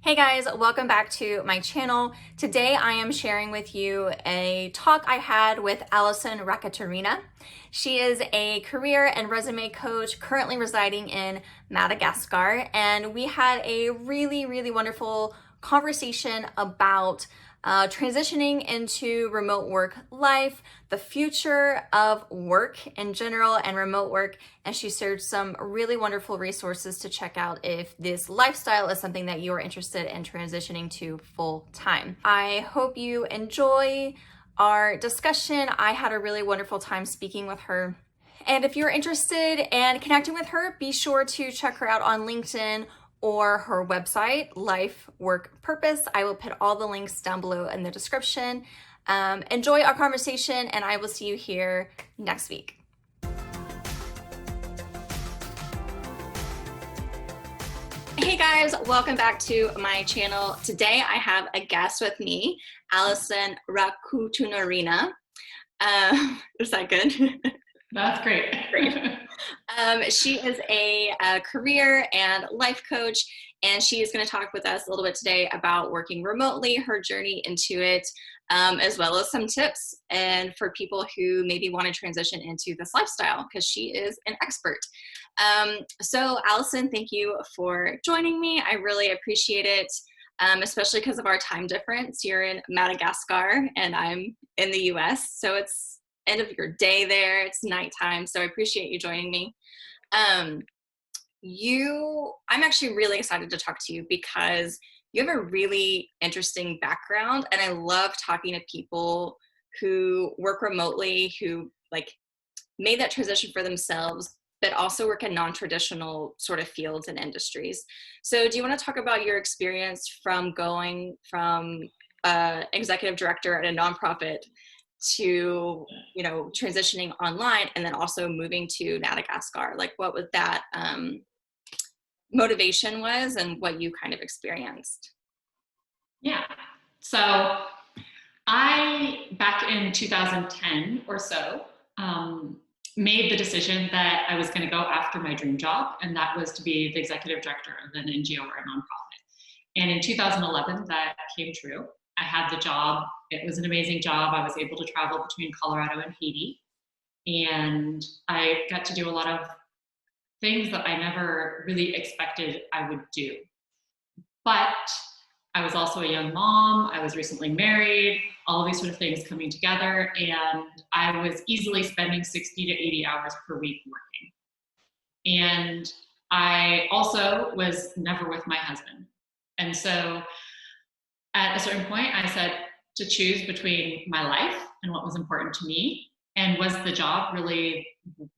Hey guys, welcome back to my channel. Today I am sharing with you a talk I had with Alison Rakotonirina. She is a career and resume coach currently residing in Madagascar, and we had a really wonderful conversation about transitioning into remote work life, the future of work in general and remote work, and she shared some really wonderful resources to check out if this lifestyle is something that you are interested in transitioning to full time. I hope you enjoy our discussion. I had a really wonderful time speaking with her. And if you're interested in connecting with her, be sure to check her out on LinkedIn or her website, Life, Work, Purpose. I will put all the links down below in the description. Enjoy our conversation, and I will see you here next week. Hey guys, welcome back to my channel. Today I have a guest with me, Alison Rakotonirina. Is that good? That's great. Great. She is a career and life coach, and she is going to talk with us a little bit today about working remotely, her journey into it, as well as some tips and for people who maybe want to transition into this lifestyle, because she is an expert. So Alison, thank you for joining me. I really appreciate it, especially because of our time difference. You're in Madagascar and I'm in the US, so it's end of your day there. It's nighttime, so I appreciate you joining me. I'm actually really excited to talk to you because you have a really interesting background, and I love talking to people who work remotely, who like made that transition for themselves, but also work in non-traditional sort of fields and industries. So do you want to talk about your experience from going from executive director at a nonprofit to, transitioning online, and then also moving to Madagascar? Like what was that motivation was and what you kind of experienced? Yeah. So I, back in 2010 or so, made the decision that I was going to go after my dream job, and that was to be the executive director of an NGO or a nonprofit. And in 2011, that came true. I had the job. It was an amazing job. I was able to travel between Colorado and Haiti. And I got to do a lot of things that I never really expected I would do. But I was also a young mom. I was recently married, all of these sort of things coming together. And I was easily spending 60 to 80 hours per week working. And I also was never with my husband. And so at a certain point, I said to choose between my life and what was important to me, and was the job really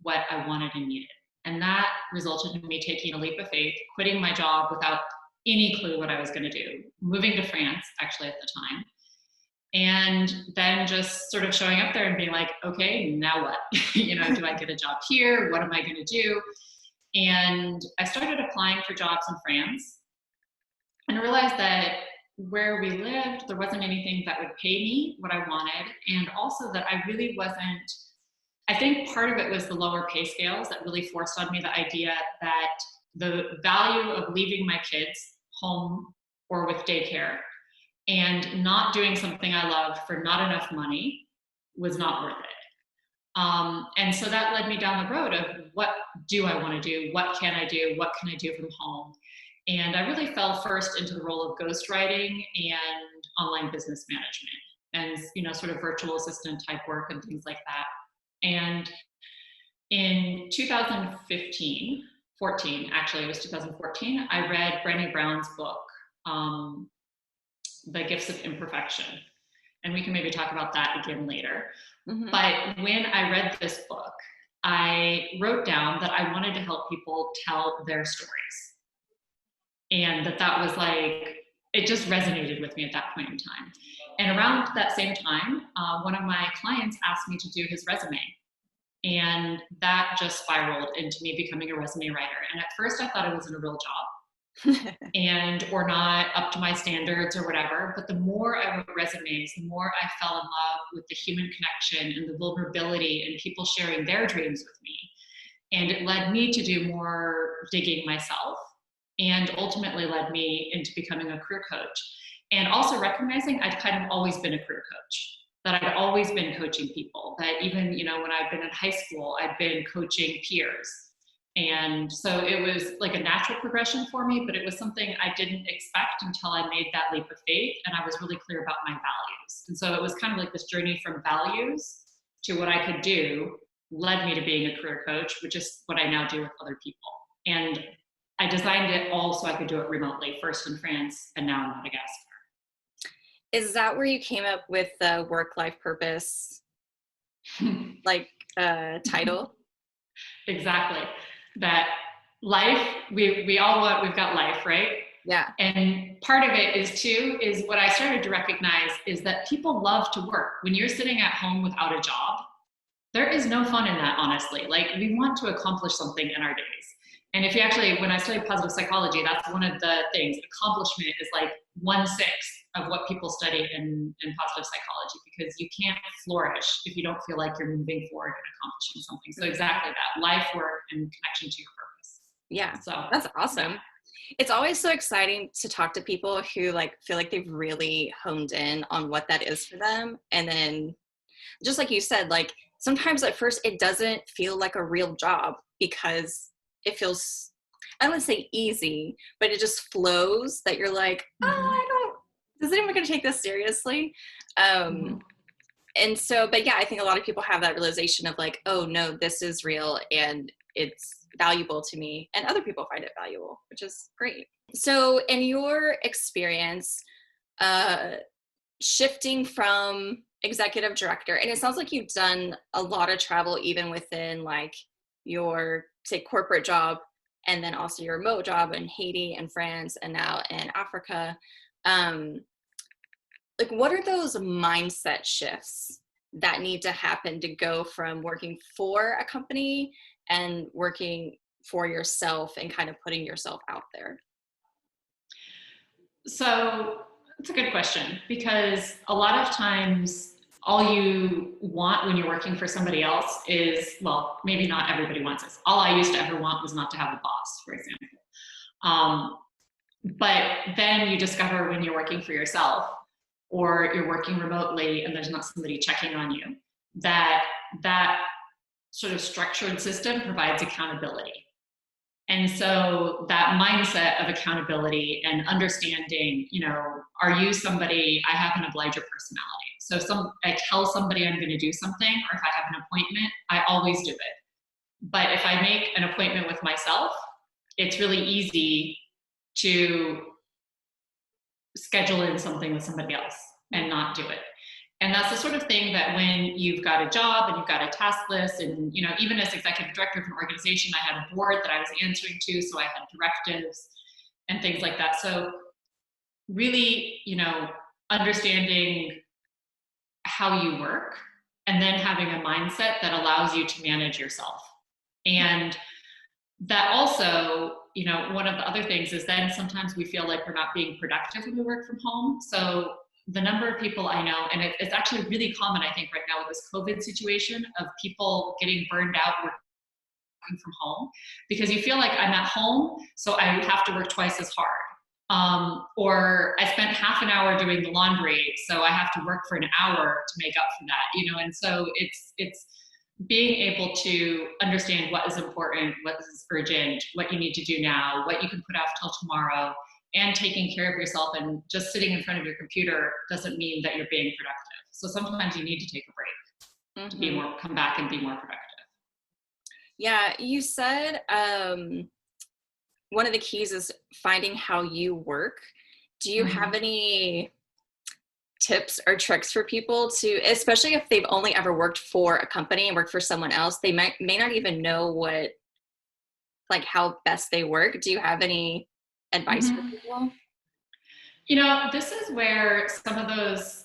what I wanted and needed. And that resulted in me taking a leap of faith, quitting my job without any clue what I was going to do, moving to France actually at the time, and then just sort of showing up there and being like, okay, now what? Do I get a job here? What am I going to do? And I started applying for jobs in France, and I realized that where we lived, there wasn't anything that would pay me what I wanted. And also that I really wasn't, I think part of it was the lower pay scales that really forced on me the idea that the value of leaving my kids home or with daycare and not doing something I loved for not enough money was not worth it. And so that led me down the road of what do I want to do? What can I do? What can I do from home? And I really fell first into the role of ghostwriting and online business management and, sort of virtual assistant type work and things like that. And in 14, actually, it was 2014, I read Brené Brown's book, The Gifts of Imperfection. And we can maybe talk about that again later. Mm-hmm. But when I read this book, I wrote down that I wanted to help people tell their stories. And that was like, it just resonated with me at that point in time. And around that same time, one of my clients asked me to do his resume. And that just spiraled into me becoming a resume writer. And at first I thought it wasn't a real job or not up to my standards or whatever. But the more I wrote resumes, the more I fell in love with the human connection and the vulnerability and people sharing their dreams with me. And it led me to do more digging myself and ultimately led me into becoming a career coach. And also recognizing I'd kind of always been a career coach, that I'd always been coaching people, that even, you know, when I'd been in high school, I'd been coaching peers. And so it was like a natural progression for me, but it was something I didn't expect until I made that leap of faith and I was really clear about my values. And so it was kind of like this journey from values to what I could do led me to being a career coach, which is what I now do with other people. And I designed it all so I could do it remotely, first in France and now in Madagascar. Is that where you came up with the work-life purpose, like title? Exactly. That life, we all want, we've got life, right? Yeah. And part of it is what I started to recognize is that people love to work. When you're sitting at home without a job, there is no fun in that, honestly. Like, we want to accomplish something in our days. And if you actually, when I studied positive psychology, that's one of the things. Accomplishment is like 1/6 of what people study in positive psychology, because you can't flourish if you don't feel like you're moving forward and accomplishing something. So exactly that, life, work, and connection to your purpose. Yeah, so that's awesome. Yeah. It's always so exciting to talk to people who like feel like they've really honed in on what that is for them. And then just like you said, like sometimes at first it doesn't feel like a real job because it feels, I don't want to say easy, but it just flows that you're like, is anyone going to take this seriously? And so, but yeah, I think a lot of people have that realization of like, oh no, this is real and it's valuable to me, and other people find it valuable, which is great. So in your experience, shifting from executive director, and it sounds like you've done a lot of travel even within like your, say, corporate job, and then also your remote job in Haiti and France and now in Africa. Like, what are those mindset shifts that need to happen to go from working for a company and working for yourself and kind of putting yourself out there? So it's a good question, because a lot of times all you want when you're working for somebody else is, well, maybe not everybody wants this. All I used to ever want was not to have a boss, for example. But then you discover when you're working for yourself or you're working remotely and there's not somebody checking on you, that sort of structured system provides accountability. And so that mindset of accountability and understanding, you know, are you somebody, I have an obliger personality. So I tell somebody I'm going to do something, or if I have an appointment, I always do it. But if I make an appointment with myself, it's really easy to schedule in something with somebody else and not do it. And that's the sort of thing that when you've got a job and you've got a task list, and, you know, even as executive director of an organization, I had a board that I was answering to, so I had directives and things like that. So really, you know, understanding how you work and then having a mindset that allows you to manage yourself. And that also, you know, one of the other things is then sometimes we feel like we're not being productive when we work from home. So the number of people I know, and it's actually really common, I think, right now with this COVID situation, of people getting burned out working from home, because you feel like I'm at home, so I have to work twice as hard. Or I spent half an hour doing the laundry, so I have to work for an hour to make up for that, you know. And so it's being able to understand what is important, what is urgent, what you need to do now, what you can put off till tomorrow, and taking care of yourself. And just sitting in front of your computer doesn't mean that you're being productive. So sometimes you need to take a break to be come back and be more productive. Yeah, you said one of the keys is finding how you work. Do you have any tips or tricks for people to, especially if they've only ever worked for a company and worked for someone else, they may not even know what, like, how best they work? Do you have any advice for people? You know, this is where some of those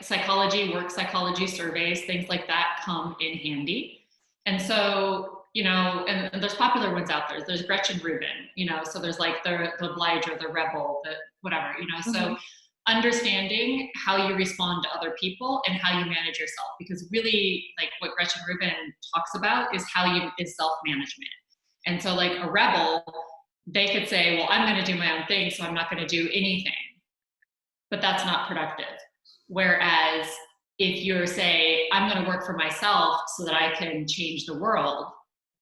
psychology, work psychology surveys, things like that come in handy. And so, you know, and there's popular ones out there. There's Gretchen Rubin, you know, so there's like the obliger, the rebel, the whatever, you know. So understanding how you respond to other people and how you manage yourself, because really, like, what Gretchen Rubin talks about is is self-management. And so, like, a rebel they could say, well, I'm going to do my own thing, so I'm not going to do anything. But that's not productive. Whereas if you're say, I'm going to work for myself so that I can change the world,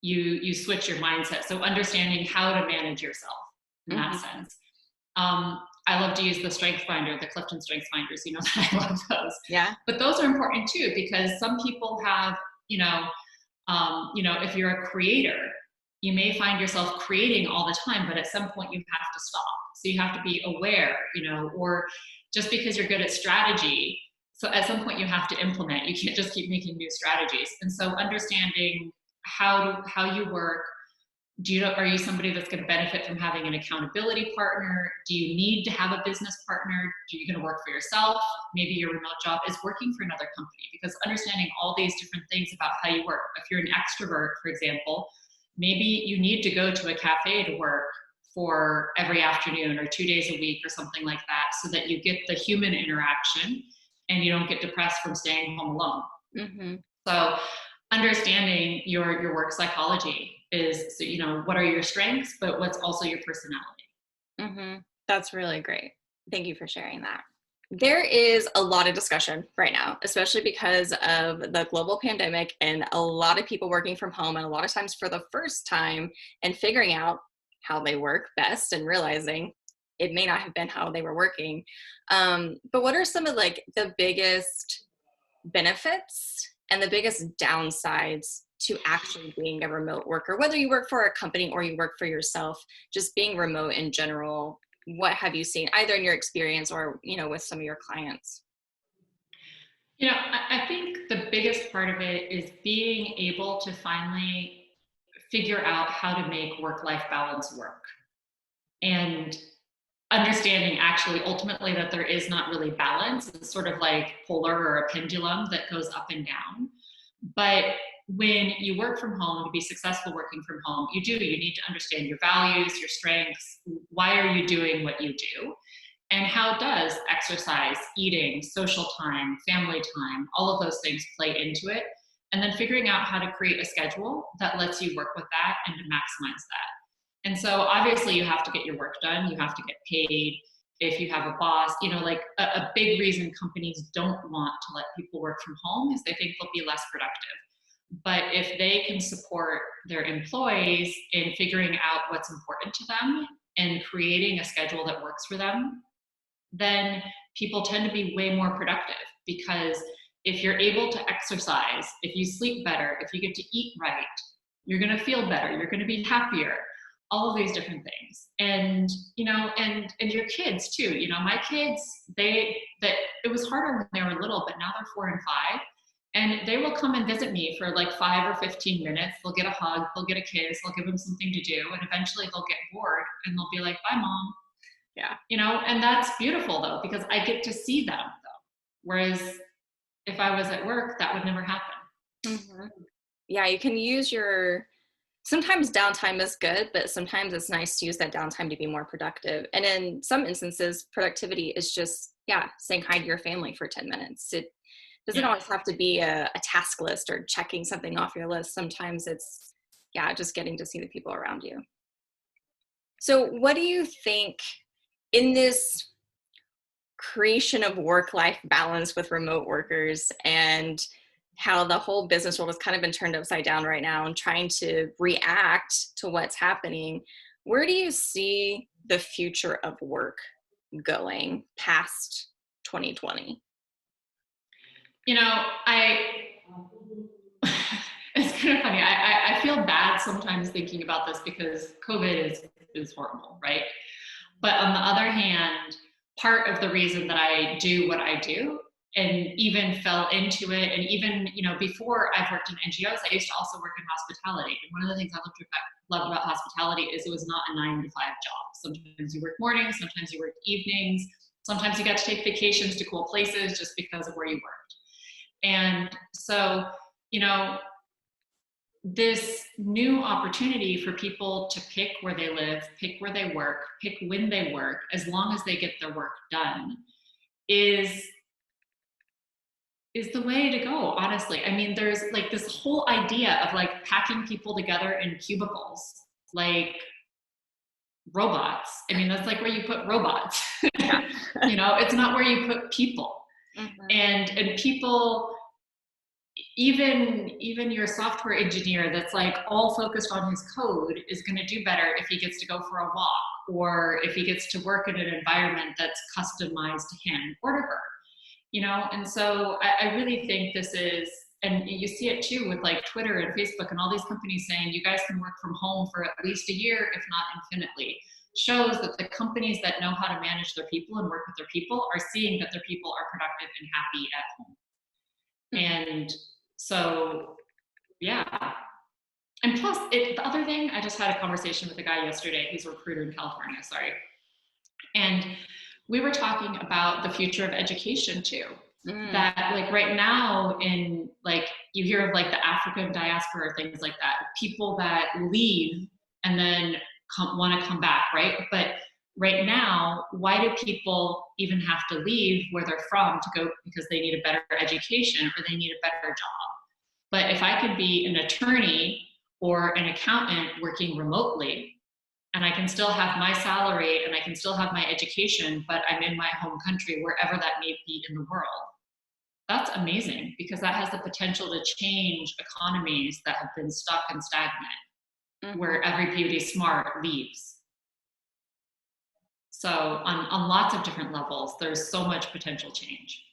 you switch your mindset. So understanding how to manage yourself in that sense. I love to use the strength finder, the Clifton strength finders, you know, that I love those. Yeah. But those are important too, because some people have, if you're a creator, you may find yourself creating all the time, but at some point you have to stop. So you have to be aware, or just because you're good at strategy, so at some point you have to implement. You can't just keep making new strategies. And so understanding how you work. Are you somebody that's going to benefit from having an accountability partner? Do you need to have a business partner? Are you going to work for yourself? Maybe your remote job is working for another company, because understanding all these different things about how you work. If you're an extrovert, for example, maybe you need to go to a cafe to work for every afternoon or 2 days a week or something like that, so that you get the human interaction and you don't get depressed from staying home alone. So understanding your work psychology is, what are your strengths, but what's also your personality. That's really great. Thank you for sharing that. There is a lot of discussion right now, especially because of the global pandemic and a lot of people working from home, and a lot of times for the first time, and figuring out how they work best and realizing it may not have been how they were working. But what are some of the biggest benefits and the biggest downsides to actually being a remote worker, whether you work for a company or you work for yourself, just being remote in general? What have you seen either in your experience or, with some of your clients? I think the biggest part of it is being able to finally figure out how to make work-life balance work. And understanding actually ultimately that there is not really balance. It's sort of like polar or a pendulum that goes up and down. But when you work from home, to be successful working from home, you need to understand your values, your strengths. Why are you doing what you do? And how does exercise, eating, social time, family time, all of those things play into it? And then figuring out how to create a schedule that lets you work with that and to maximize that. And so obviously you have to get your work done. You have to get paid. If you have a boss, a big reason companies don't want to let people work from home is they think they'll be less productive. But if they can support their employees in figuring out what's important to them and creating a schedule that works for them, then people tend to be way more productive. Because if you're able to exercise, if you sleep better, if you get to eat right, you're going to feel better, you're going to be happier, all of these different things. And and your kids too. My kids, it was harder when they were little, but now they're 4 and 5, and they will come and visit me for 5 or 15 minutes. They'll get a hug, they'll get a kiss, I'll give them something to do, and eventually they'll get bored and they'll be like, bye mom. Yeah. And that's beautiful though, because I get to see them though. Whereas if I was at work, that would never happen. Yeah, you can use sometimes downtime is good, but sometimes it's nice to use that downtime to be more productive. And in some instances, productivity is just, saying hi to your family for 10 minutes. It doesn't always have to be a task list or checking something off your list. Sometimes it's, just getting to see the people around you. So what do you think in this creation of work-life balance with remote workers, and how the whole business world has kind of been turned upside down right now and trying to react to what's happening, where do you see the future of work going past 2020? It's kind of funny. I feel bad sometimes thinking about this because COVID is horrible, right? But on the other hand, part of the reason that I do what I do and even fell into it, and even, before I've worked in NGOs, I used to also work in hospitality. And one of the things I loved about hospitality is it was not a 9 to 5 job. Sometimes you work mornings, sometimes you work evenings, sometimes you got to take vacations to cool places just because of where you worked. And so, this new opportunity for people to pick where they live, pick where they work, pick when they work, as long as they get their work done, is the way to go, honestly. I mean, there's this whole idea of packing people together in cubicles. robots. I mean, that's like where you put robots. Yeah. It's not where you put people. And people, even your software engineer that's like all focused on his code is going to do better if he gets to go for a walk, or if he gets to work in an environment that's customized to him or to her. And so I really think this is, and you see it too with like Twitter and Facebook and all these companies saying you guys can work from home for at least a year, if not infinitely. Shows that the companies that know how to manage their people and work with their people are seeing that their people are productive and happy at home. And so, yeah. And plus, the other thing, I just had a conversation with a guy yesterday, he's a recruiter in California, sorry. And we were talking about the future of education too. That like right now in like, you hear of like the African diaspora or things like that, people that leave and then want to come back, right? But right now, why do people even have to leave where they're from to go because they need a better education or they need a better job? But if I could be an attorney or an accountant working remotely, and I can still have my salary and I can still have my education, but I'm in my home country, wherever that may be in the world, that's amazing, because that has the potential to change economies that have been stuck and stagnant, where everybody smart leaves. So on lots of different levels, there's so much potential change.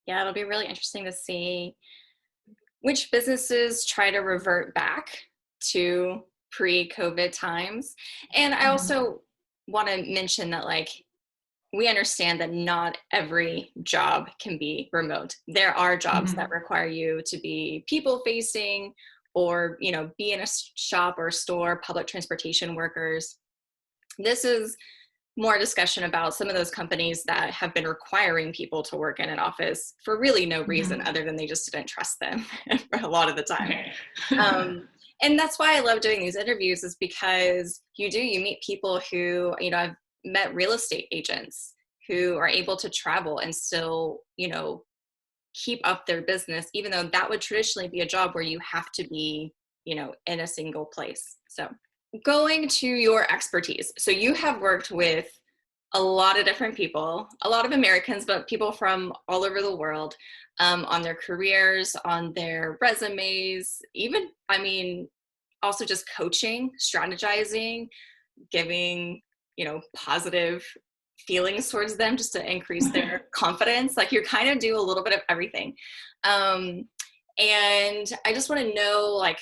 Yeah, it'll be really interesting to see which businesses try to revert back to pre-COVID times. And I also want to mention that like, we understand that not every job can be remote. There are jobs that require you to be people facing, or, be in a shop or store, public transportation workers. This is more discussion about some of those companies that have been requiring people to work in an office for really no reason other than they just didn't trust them for a lot of the time. And that's why I love doing these interviews, is because you meet people who, I've met real estate agents who are able to travel and still, keep up their business, even though that would traditionally be a job where you have to be, in a single place. So going to your expertise. So you have worked with a lot of different people, a lot of Americans, but people from all over the world, on their careers, on their resumes, even, also just coaching, strategizing, giving, positive feelings towards them just to increase their confidence. Like, you kind of do a little bit of everything. And I just want to know, like,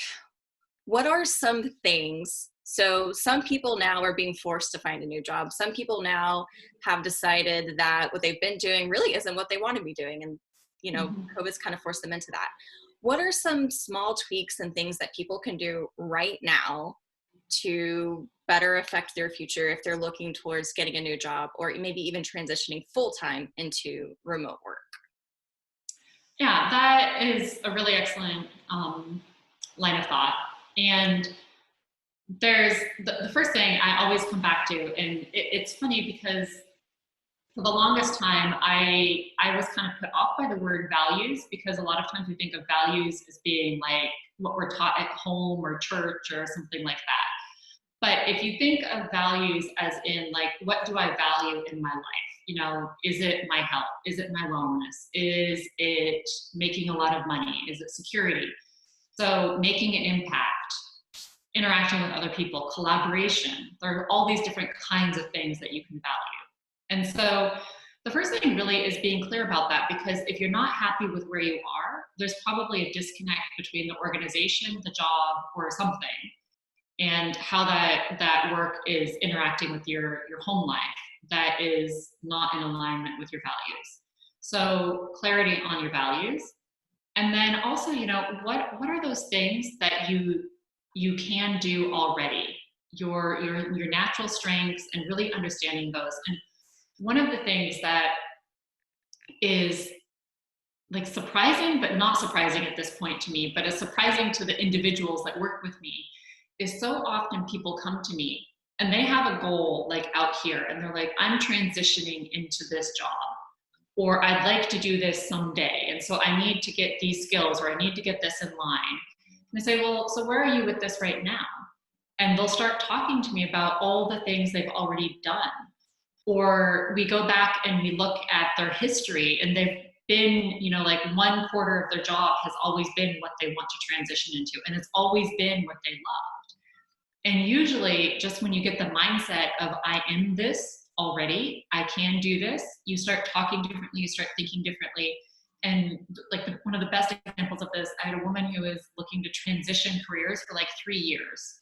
what are some things? So some people now are being forced to find a new job. Some people now have decided that what they've been doing really isn't what they want to be doing. And, COVID's kind of forced them into that. What are some small tweaks and things that people can do right now to better affect their future if they're looking towards getting a new job, or maybe even transitioning full-time into remote work? Yeah, that is a really excellent line of thought. And there's the first thing I always come back to, and it's funny because for the longest time, I was kind of put off by the word values, because a lot of times we think of values as being like what we're taught at home or church or something like that. But if you think of values as in like, what do I value in my life? Is it my health? Is it my wellness? Is it making a lot of money? Is it security? So making an impact, interacting with other people, collaboration. There are all these different kinds of things that you can value. And so the first thing really is being clear about that, because if you're not happy with where you are, there's probably a disconnect between the organization, the job, or something, and how that work is interacting with your home life that is not in alignment with your values. So clarity on your values. And then also, what are those things that you can do already, your natural strengths, and really understanding those. And one of the things that is like surprising, but not surprising at this point to me, but is surprising to the individuals that work with me, is so often people come to me and they have a goal like out here, and they're like, I'm transitioning into this job, or I'd like to do this someday, and so I need to get these skills, or I need to get this in line. And I say, well, so where are you with this right now? and they'll start talking to me about all the things they've already done. Or we go back and we look at their history, and they've been, like 1/4 of their job has always been what they want to transition into, and it's always been what they loved. And usually, just when you get the mindset of I am this already, I can do this, you start talking differently, you start thinking differently. And like one of the best examples of this, I had a woman who was looking to transition careers for like 3 years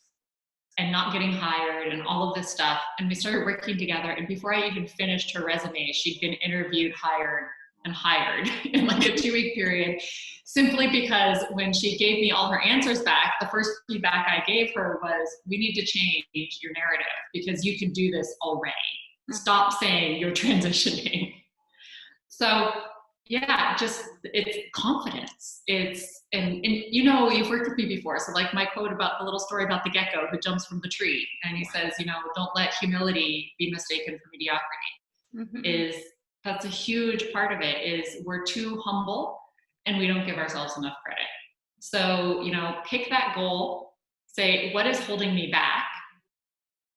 and not getting hired and all of this stuff. And we started working together. And before I even finished her resume, she'd been interviewed, hired, and hired in like a 2-week period, simply because when she gave me all her answers back, the first feedback I gave her was, we need to change your narrative because you can do this already. Stop saying you're transitioning. So yeah, just it's confidence. And you've worked with me before. So like my quote about the little story about the gecko who jumps from the tree, and he says, don't let humility be mistaken for mediocrity. That's a huge part of it, is we're too humble and we don't give ourselves enough credit. So, pick that goal, say, what is holding me back?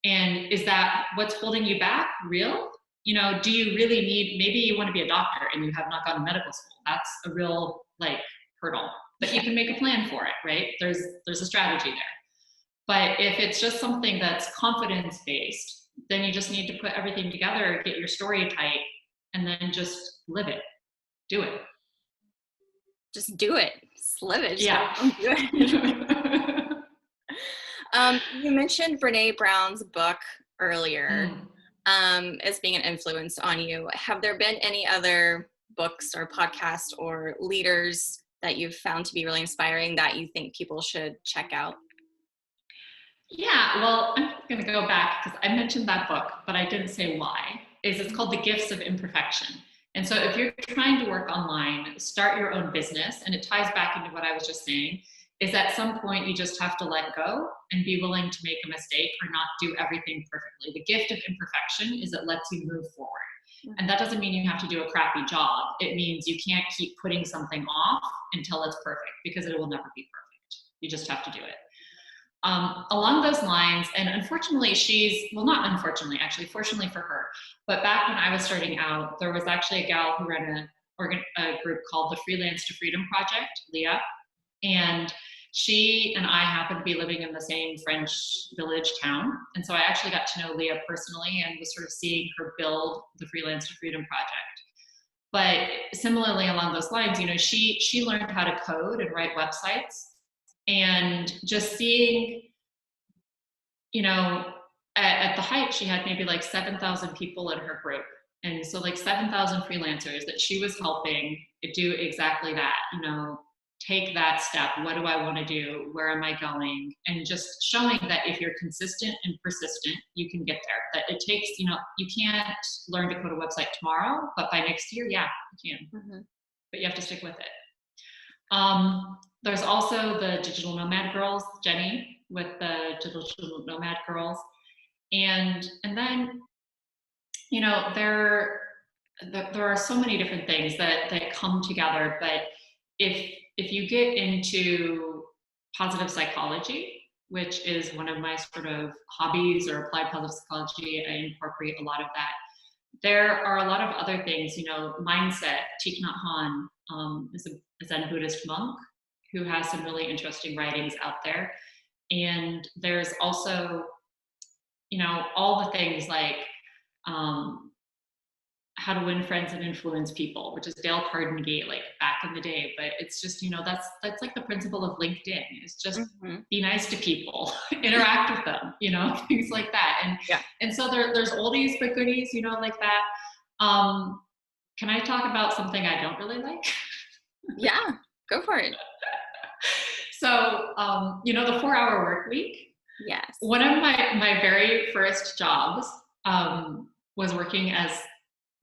And is that what's holding you back real? Do you really need, maybe you want to be a doctor and you have not gone to medical school. That's a real hurdle, but you can make a plan for it, right? There's a strategy there. But if it's just something that's confidence based, then you just need to put everything together, get your story tight, and then just live it. Do it. Just do it. Just live it. Just yeah. do it. You mentioned Brene Brown's book earlier as being an influence on you. Have there been any other books or podcasts or leaders that you've found to be really inspiring that you think people should check out? Yeah, well, I'm going to go back because I mentioned that book, but I didn't say why. It's called The Gifts of Imperfection. And so if you're trying to work online, start your own business, and it ties back into what I was just saying, is at some point you just have to let go and be willing to make a mistake or not do everything perfectly. The gift of imperfection is it lets you move forward. And that doesn't mean you have to do a crappy job. It means you can't keep putting something off until it's perfect, because it will never be perfect. You just have to do it. Along those lines, and unfortunately not unfortunately, actually, fortunately for her, but back when I was starting out, there was actually a gal who ran a group called the Freelance to Freedom Project, Leah, and she and I happened to be living in the same French village town. And so I actually got to know Leah personally and was sort of seeing her build the Freelance to Freedom Project. But similarly along those lines, she learned how to code and write websites. And just seeing, at the height, she had maybe 7,000 people in her group. And so 7,000 freelancers that she was helping do exactly that, take that step. What do I want to do? Where am I going? And just showing that if you're consistent and persistent, you can get there. That it takes, you can't learn to code a website tomorrow, but by next year, yeah, you can. But you have to stick with it. There's also the Digital Nomad Girls, Jenny, with the Digital Nomad Girls. And then, there are so many different things that come together. But if you get into positive psychology, which is one of my sort of hobbies, or applied positive psychology, I incorporate a lot of that. There are a lot of other things, mindset. Thich Nhat Hanh is a Zen Buddhist monk who has some really interesting writings out there. And there's also, all the things like How to Win Friends and Influence People, which is Dale Carnegie, back in the day. But it's just, that's the principle of LinkedIn. It's just be nice to people, interact with them, things like that. And so there's oldies but goodies, like that. Can I talk about something I don't really like? Yeah, go for it. So, the 4-hour work week. Yes. One of my very first jobs was working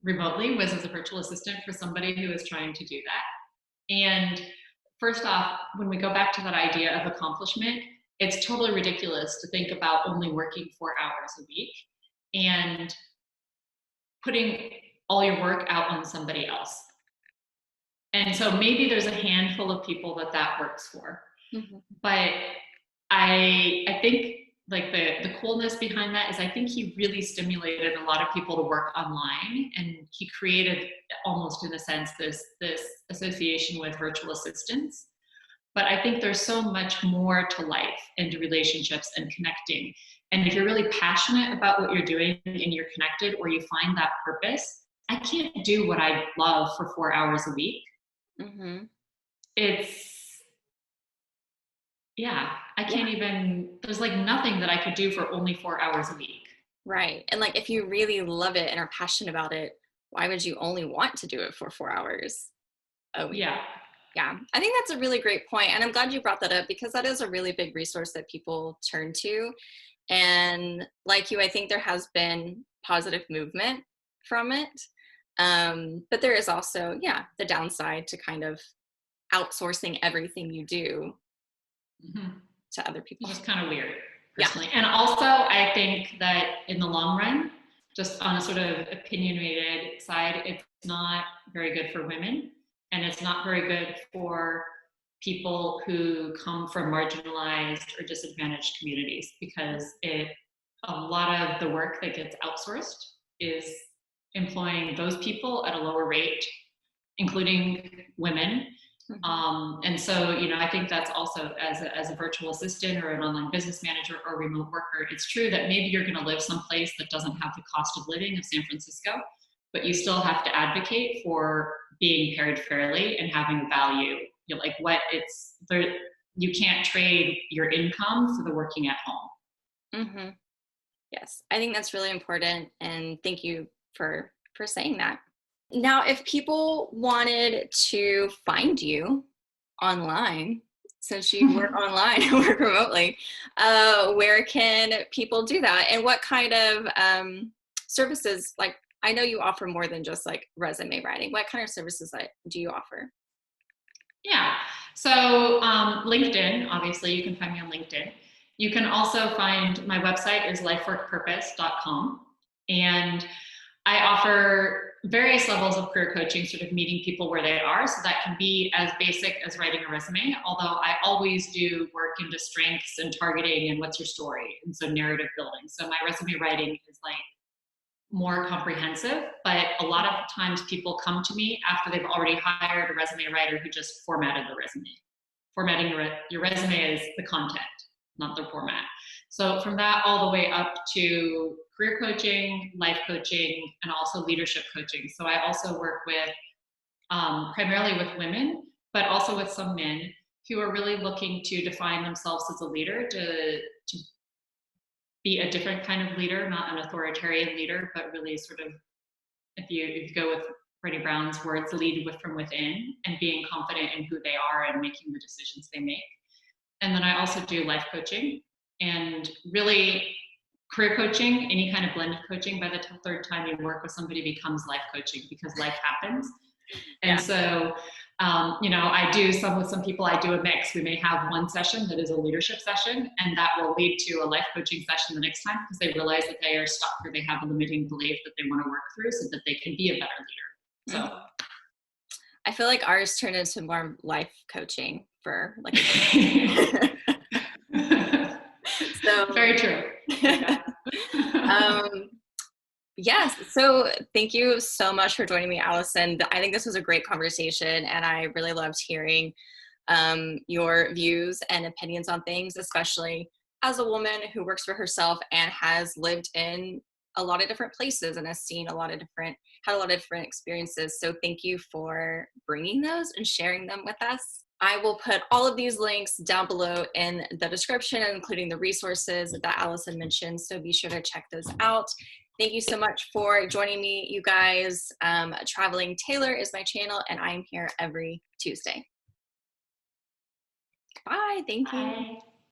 remotely, was as a virtual assistant for somebody who was trying to do that. And first off, when we go back to that idea of accomplishment, it's totally ridiculous to think about only working 4 hours a week and putting all your work out on somebody else. And so maybe there's a handful of people that works for. But I think like the coolness behind that is I think he really stimulated a lot of people to work online, and he created almost in a sense this association with virtual assistants. But I think there's so much more to life and to relationships and connecting. And if you're really passionate about what you're doing and you're connected, or you find that purpose, I can't do what I love for 4 hours a week. Mm-hmm. It's, yeah, I can't even, there's like nothing that I could do for only 4 hours a week. Right. And like, if you really love it and are passionate about it, why would you only want to do it for 4 hours a week? Yeah. Yeah, I think that's a really great point. And I'm glad you brought that up, because that is a really big resource that people turn to. And like you, I think there has been positive movement from it. But there is also, yeah, the downside to kind of outsourcing everything you do to other people. It's just kind of weird, personally. Yeah. And also, I think that in the long run, just on a sort of opinionated side, it's not very good for women. And it's not very good for people who come from marginalized or disadvantaged communities, because a lot of the work that gets outsourced is employing those people at a lower rate, including women. And so, I think that's also as a virtual assistant or an online business manager or a remote worker, it's true that maybe you're going to live someplace that doesn't have the cost of living of San Francisco, but you still have to advocate for being paid fairly and having value. Like you can't trade your income for the working at home. Mm-hmm. Yes, I think that's really important. And thank you for saying that. Now, if people wanted to find you online, since you work online and work remotely, where can people do that? And what kind of services, like, I know you offer more than just like resume writing. What kind of services do you offer? Yeah. So LinkedIn, obviously, you can find me on LinkedIn. You can also find my website is lifeworkpurpose.com. And I offer various levels of career coaching, sort of meeting people where they are. So that can be as basic as writing a resume, although I always do work into strengths and targeting and what's your story. And so narrative building. So my resume writing is like more comprehensive, but a lot of times people come to me after they've already hired a resume writer who just formatted the resume. Formatting your resume is the content, not the format. So from that all the way up to career coaching, life coaching, and also leadership coaching. So I also work with primarily with women, but also with some men who are really looking to define themselves as a leader, to be a different kind of leader, not an authoritarian leader, but really sort of, if you go with Brené Brown's words, lead from within, and being confident in who they are and making the decisions they make. And then I also do life coaching, and really career coaching, any kind of blended coaching. By the third time you work with somebody, becomes life coaching, because life happens. And so, I do with some people, I do a mix. We may have one session that is a leadership session, and that will lead to a life coaching session the next time, because they realize that they are stuck, or they have a limiting belief that they want to work through, so that they can be a better leader. So I feel like ours turned into more life coaching for like so very true. Yes. So thank you so much for joining me, Alison. I think this was a great conversation, and I really loved hearing your views and opinions on things, especially as a woman who works for herself and has lived in a lot of different places and has seen had a lot of different experiences. So thank you for bringing those and sharing them with us. I will put all of these links down below in the description, including the resources that Alison mentioned. So be sure to check those out. Thank you so much for joining me, you guys. Traveling Taylor is my channel, and I'm here every Tuesday. Bye. Thank you. Bye.